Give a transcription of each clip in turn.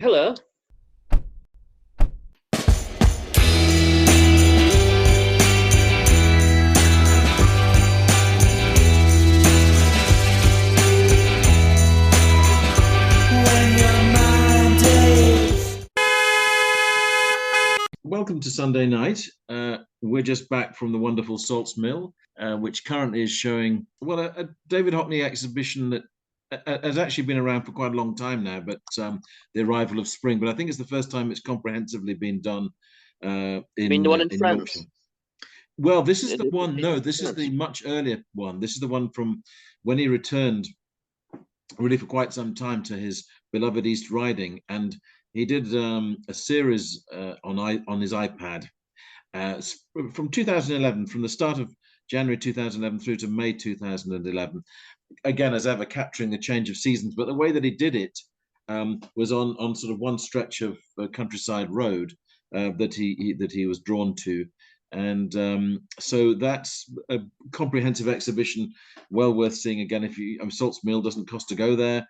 Hello. Welcome to Sunday night. We're just back from the wonderful Salts Mill, which currently is showing, a David Hockney exhibition that has actually been around for quite a long time now, but the arrival of spring. But I think it's the first time it's comprehensively been done You mean the one in in Yorkshire. France? Well, this is the The one. No, famous this is the France. much earlier one. This is the one from when he returned, really for quite some time, to his beloved East Riding, and he did a series on his iPad from 2011, from the start of January 2011 through to May 2011. Again, as ever, capturing the change of seasons, but the way that he did it was on sort of one stretch of countryside road that he was drawn to, and so that's a comprehensive exhibition, well worth seeing again. If you, Salts Mill doesn't cost to go there,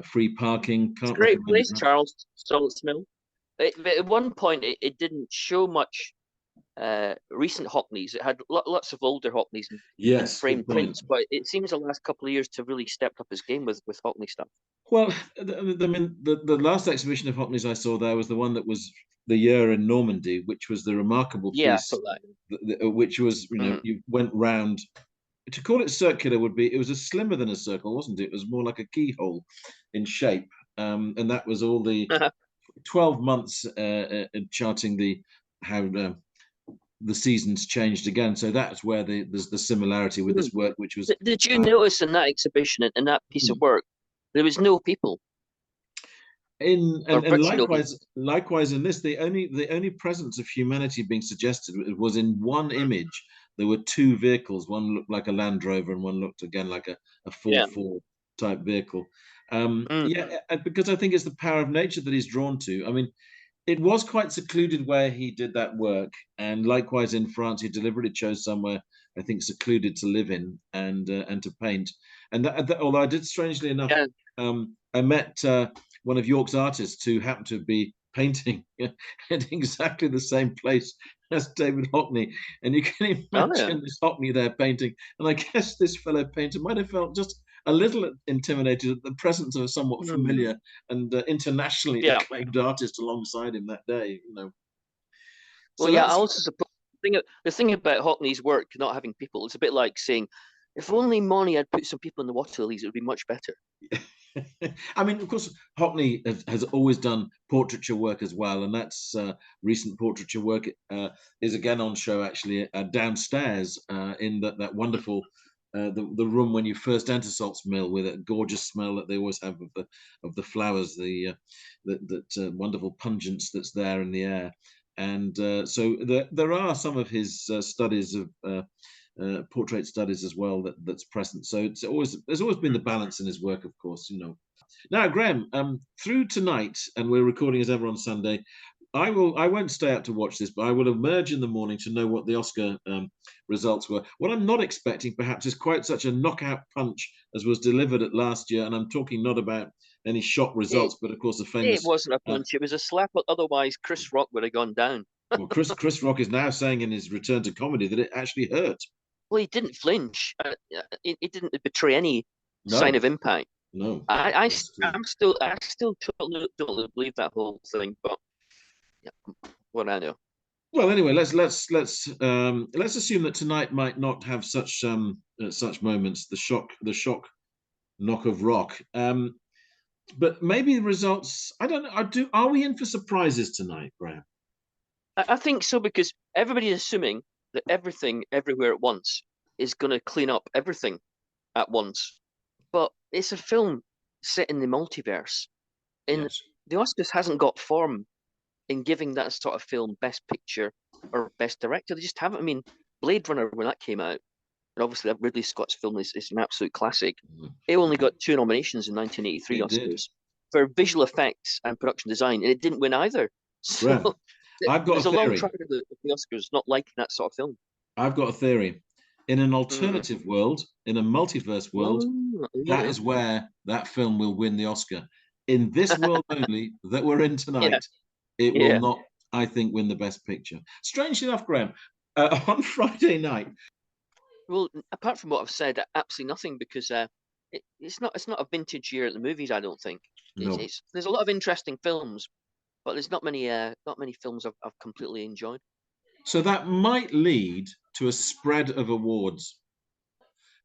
free parking. It's a Can't great recommend it place, enough. Charles. Salts Mill. At one point, it didn't show much recent Hockneys. It had lots of older Hockneys and Yes, good framed point. prints, but it seems the last couple of years to really stepped up his game with Hockney stuff. Well, the last exhibition of Hockneys I saw there was the one that was the year in Normandy, which was the remarkable Yeah, I piece, thought that. which was, Mm. you went round. To call it circular would be, it was a slimmer than a circle, wasn't it? It was more like a keyhole in shape. And that was all the 12 months charting how the seasons changed again. So that's where there's the similarity with this work, which was Did you notice in that exhibition and in that piece of work, there was no people, in or and virtually no people? likewise in this, the only presence of humanity being suggested was in one image. There were two vehicles. One looked like a Land Rover, and one looked again like a Ford Yeah. 4 type vehicle. Mm. Yeah, because I think it's the power of nature that he's drawn to. I mean, it was quite secluded where he did that work, and likewise in France, he deliberately chose somewhere, I think, secluded to live in and to paint. And although I did, strangely enough, Yeah. I met one of York's artists who happened to be painting at exactly the same place as David Hockney, and you can Oh yeah. imagine this Hockney there painting. And I guess this fellow painter might have felt just a little intimidated at the presence of a somewhat Mm. familiar and internationally Yeah. acclaimed artist alongside him that day. Well, So yeah, I that's. also suppose the thing about Hockney's work not having people, it's a bit like saying, if only Monty had put some people in the water lilies, it would be much better. I mean, of course, Hockney has always done portraiture work as well, and that's recent portraiture work is again on show actually downstairs in that wonderful the room when you first enter Salts Mill, with a gorgeous smell that they always have of the flowers, that wonderful pungence that's there in the air, and so there are some of his studies of. Portrait studies as well that's present. So there's always been the balance in his work, of course. Now, Graham, through tonight, and we're recording as ever on Sunday. I won't stay out to watch this, but I will emerge in the morning to know what the Oscar results were. What I'm not expecting, perhaps, is quite such a knockout punch as was delivered at last year, and I'm talking not about any shock It results, but of course the it famous. wasn't a punch, it was a slap. Otherwise, Chris Rock would have gone down. Well, Chris Rock is now saying in his return to comedy that it actually hurt. Well, he didn't flinch. It didn't betray any sign No, of impact. no, I, that's true. I still don't believe that whole thing, but yeah, what I know. Well, anyway, let's assume that tonight might not have such moments. The shock knock of rock. But maybe the results. I don't know. Are we in for surprises tonight, Graham? I think so because everybody is assuming that everything, everywhere at once, is going to clean up everything at once. But it's a film set in the multiverse. And Yes. the Oscars hasn't got form in giving that sort of film Best Picture or Best Director. They just haven't. I mean, Blade Runner, when that came out, and obviously that Ridley Scott's film is an absolute classic. Mhm. It only got two nominations in 1983 It did. Oscars for visual effects and production design, and it didn't win either. So Graham, I've got a there's a long theory. track record of the Oscars not liking that sort of film. I've got a theory. In an Mm. alternative world, in a multiverse world, Oh, that yeah. is where that film will win the Oscar. in this world only that we're in Yeah, tonight, it will yeah. not, I think, win the Best Picture. Strangely enough, Graham, on Friday night. Well, apart from what I've said, absolutely nothing because it's not a vintage year at the movies. I don't think No. there's a lot of interesting films, but there's not many films I've completely enjoyed. So that might lead to a spread of awards.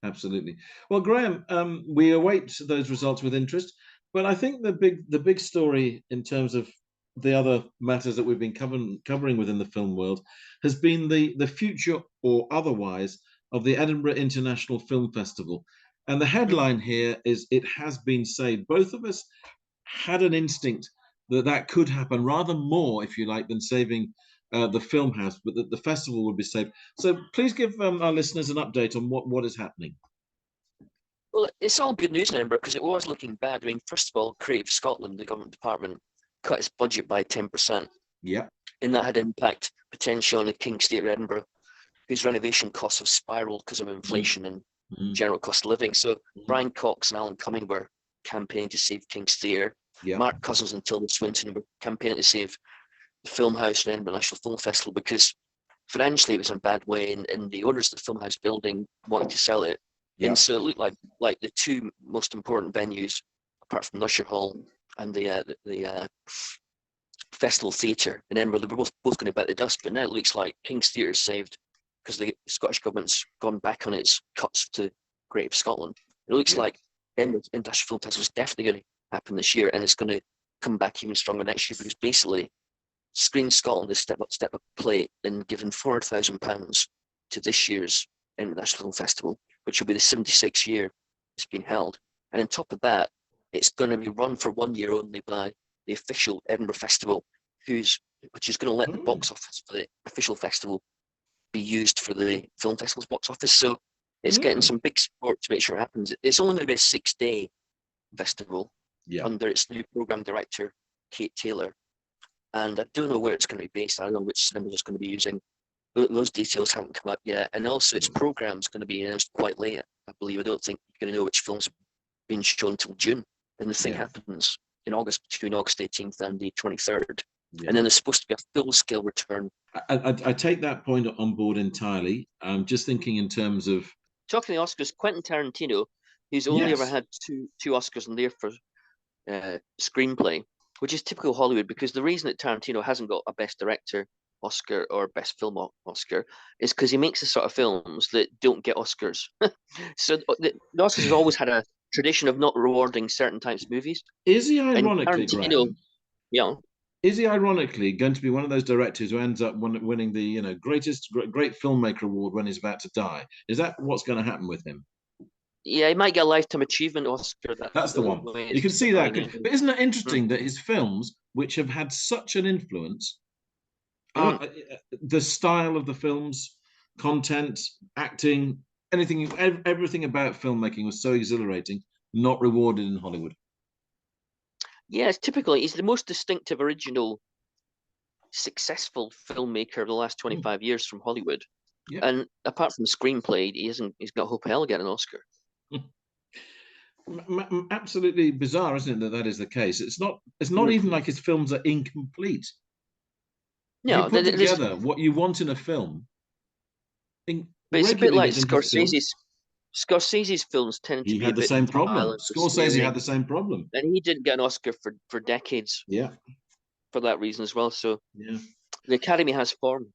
Absolutely. Well, Graham, we await those results with interest. But I think the big story in terms of the other matters that we've been covering within the film world has been the future or otherwise of the Edinburgh International Film Festival. And the headline here is "It has been saved." Both of us had an instinct that that could happen, rather more, if you like, than saving the film house, but that the festival would be saved. So please give our listeners an update on what is happening. Well, it's all good news in Edinburgh because it was looking bad. I mean, first of all, Creative Scotland, the government department, cut its budget by 10%, Yeah. and that had impact potentially on the King's Theatre Edinburgh, whose renovation costs have spiralled because of inflation and general cost of living. So Brian Cox and Alan Cumming were campaigning to save King's Theatre. Yeah. Mark Cousins and Tilda Swinton were campaigning to save the Film House and Edinburgh National Film Festival because financially it was in a bad way, and the owners of the Film House building wanted to sell it. Yeah. And so it looked like the two most important venues, apart from Usher Hall and the Festival Theatre in Edinburgh, they were both going to bite the dust. But now it looks like King's Theatre is saved because the Scottish government's gone back on its cuts to Creative Scotland. It looks like Edinburgh International Film Festival is definitely going to happen this year, and it's going to come back even stronger next year because basically Screen Scotland has step up play and given £400,000 to this year's International Film Festival, which will be the 76th year it's been held. And on top of that, it's going to be run for 1 year only by the official Edinburgh Festival, which is going to let the box office for the official festival be used for the film festival's box office. So it's getting some big support to make sure it happens. It's only going to be a 6-day festival under its new program director, Kate Taylor. And I don't know where it's going to be based. I don't know which cinema it's going to be using. Those details haven't come up yet. And also its program is going to be announced quite late, I believe. I don't think you're going to know which films have been shown until June. And the thing happens in August, between August 18th and the 23rd. Yeah. And then there's supposed to be a full-scale return. I take that point on board entirely. I'm just thinking in terms of... Talking of the Oscars, Quentin Tarantino, who's only ever had two Oscars in there for screenplay, which is typical Hollywood, because the reason that Tarantino hasn't got a Best Director Oscar or Best Film Oscar is because he makes the sort of films that don't get Oscars. So the Oscars has always had a tradition of not rewarding certain types of movies. Is he ironically, Graham, yeah, is he ironically going to be one of those directors who ends up winning the great filmmaker award when he's about to die? Is that what's going to happen with him? Yeah, he might get a Lifetime Achievement Oscar. That's the one. You can see that. But isn't it interesting that his films, which have had such an influence, the style of the films, content, acting, everything about filmmaking was so exhilarating, not rewarded in Hollywood? Yeah, it's typically he's the most distinctive, original, successful filmmaker of the last 25 years from Hollywood. Yeah. And apart from the screenplay, he's got hope of hell getting an Oscar. Absolutely bizarre, isn't it, that is the case? It's not even like his films are incomplete. No, you put together what you want in a film. But it's a bit like Scorsese's. Scorsese's films tend to be. He had the same problem. Scorsese had the same problem, and he didn't get an Oscar for decades. Yeah, for that reason as well. So the Academy has form.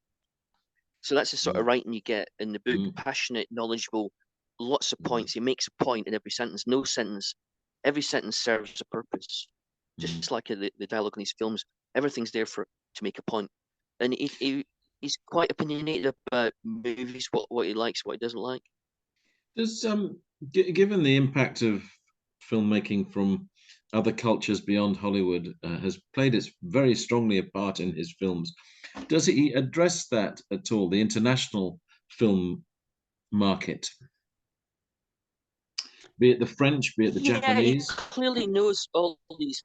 So that's the sort of writing you get in the book. Passionate, knowledgeable, lots of points. He makes a point in every sentence. Every sentence serves a purpose. Just like the dialogue in these films, everything's there to make a point. And he's quite opinionated about movies, what he likes, what he doesn't like. Does given the impact of filmmaking from other cultures beyond Hollywood has played its very strongly a part in his films, does he address that at all, the international film market? Be it the French, be it the Japanese? He clearly knows all these.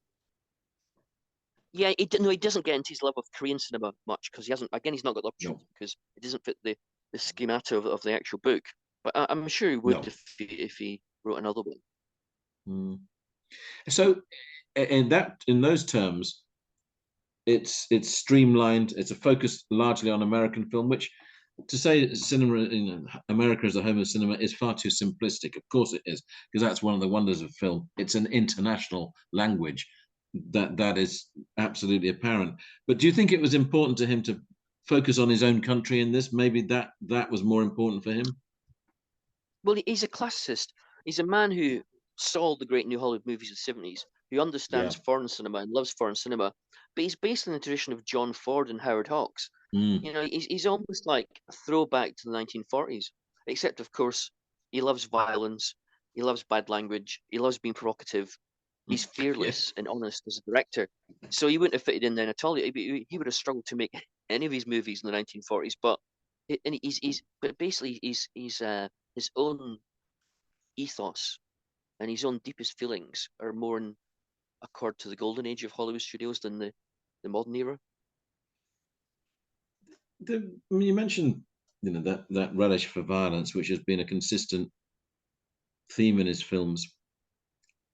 Yeah, he doesn't get into his love of Korean cinema much because he's not got the opportunity because it doesn't fit the schemata of the actual book. But I'm sure he would if he wrote another one. So in those terms, it's streamlined. It's a focus largely on American film, which to say cinema in America is the home of cinema is far too simplistic. Of course it is, because that's one of the wonders of film. It's an international language. That is absolutely apparent. But do you think it was important to him to focus on his own country in this? Maybe that was more important for him. Well, he's a classicist. He's a man who saw the great new Hollywood movies of the 70s, who understands Yeah. foreign cinema and loves foreign cinema, but he's based in the tradition of John Ford and Howard Hawks. Mm. You know, he's almost like a throwback to the 1940s, except, of course, he loves violence, he loves bad language, he loves being provocative. He's Yes. fearless and honest as a director. So he wouldn't have fitted in then at all. He would have struggled to make any of his movies in the 1940s, but and but basically he's his own ethos and his own deepest feelings are more in accord to the golden age of Hollywood studios than the modern era. You mentioned, that relish for violence, which has been a consistent theme in his films.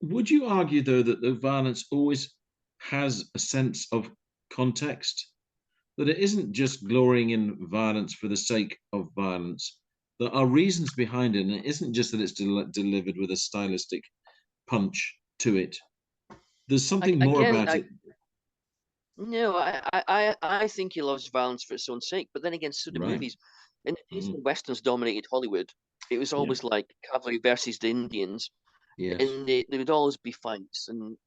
Would you argue, though, that the violence always has a sense of context? That it isn't just glorying in violence for the sake of violence. There are reasons behind it, and it isn't just that it's delivered with a stylistic punch to it. There's something more Again, about it. no, I think he loves violence for its own sake, but then again, so do Right. movies. In the days Mm. when Westerns dominated Hollywood, it was Yeah. always like cavalry versus the Indians, Yes. and there would always be fights, and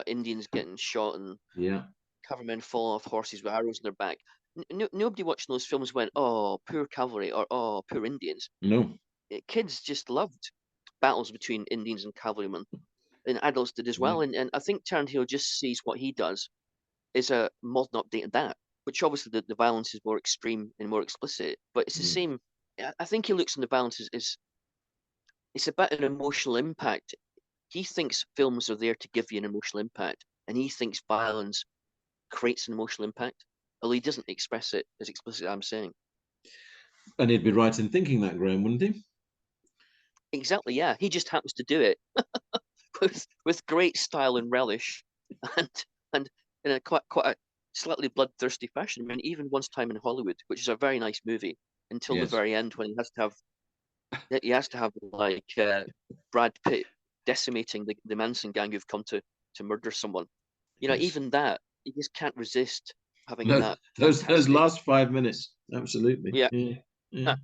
Indians getting shot and Yeah. cavalrymen falling off horses with arrows in their back. Nobody watching those films went, "Oh, poor cavalry," or "Oh, poor Indians." No. Kids just loved battles between Indians and cavalrymen, and adults did as well. Right. And I think Tarantino just sees what he does is a modern update of that, which obviously the violence is more extreme and more explicit, but it's the Mm. same. I think he looks on the violence as it's about an emotional impact. He thinks films are there to give you an emotional impact, and he thinks violence creates an emotional impact, although he doesn't express it as explicitly as I'm saying. And he'd be right in thinking that, Graham, wouldn't he? Exactly, yeah. He just happens to do it with great style and relish, and and in a quite a slightly bloodthirsty fashion. I mean, even Once Time in Hollywood, which is a very nice movie, until the Yes. very end when he has to have like Brad Pitt decimating the Manson gang who've come to murder someone. Yes. Even that he just can't resist having No, that those fantastic. last 5 minutes, absolutely. Yeah. Yeah. Yeah.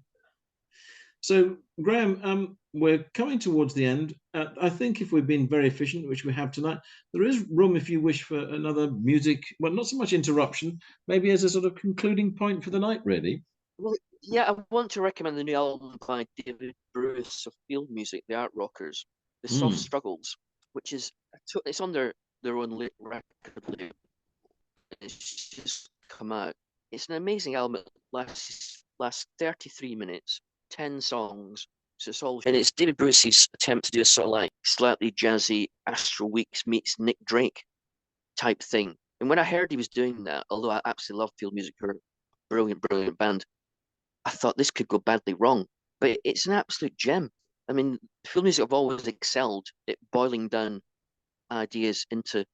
So, Graham, we're coming towards the end. I think if we've been very efficient, which we have tonight, there is room if you wish for another music. Well, not so much interruption, maybe as a sort of concluding point for the night, really. Well, yeah, I want to recommend the new album by David Brewis of Field Music, the Art Rockers, The Soft Mm. Struggles, which is it's on their own record label. It's just come out. It's an amazing album. It lasts 33 minutes, 10 songs. So it's all and it's David Brewis' attempt to do a sort of like slightly jazzy Astral Weeks meets Nick Drake type thing. And when I heard he was doing that, although I absolutely love Field Music, they're a brilliant, brilliant band, I thought this could go badly wrong. But it's an absolute gem. I mean, Field Music have always excelled at boiling down ideas into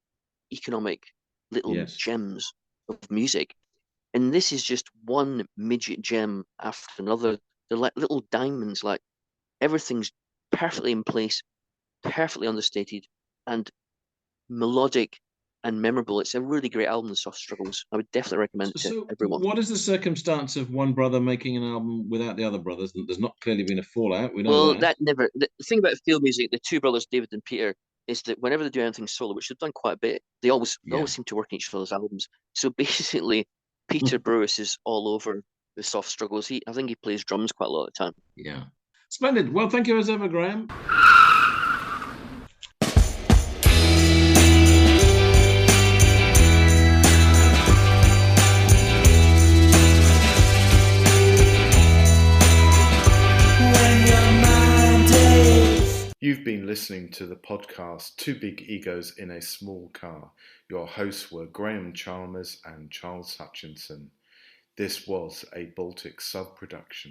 economic little Yes. gems of music. And this is just one midget gem after another. They're like little diamonds, like everything's perfectly in place, perfectly understated, and melodic and memorable. It's a really great album, The Soft Struggles. I would definitely recommend it to So, everyone. what is the circumstance of one brother making an album without the other brothers? There's not clearly been a fallout. We know Well, that. that never. The thing about Field Music, the two brothers, David and Peter, is that whenever they do anything solo, which they've done quite a bit, they always Yeah. seem to work in each other's albums. So basically, Peter Brewis is all over the Soft Struggles. I think he plays drums quite a lot of the time. Yeah. Splendid. Well, thank you as ever, Graham. You've been listening to the podcast Two Big Egos in a Small Car. Your hosts were Graham Chalmers and Charles Hutchinson. This was a Baltic sub-production.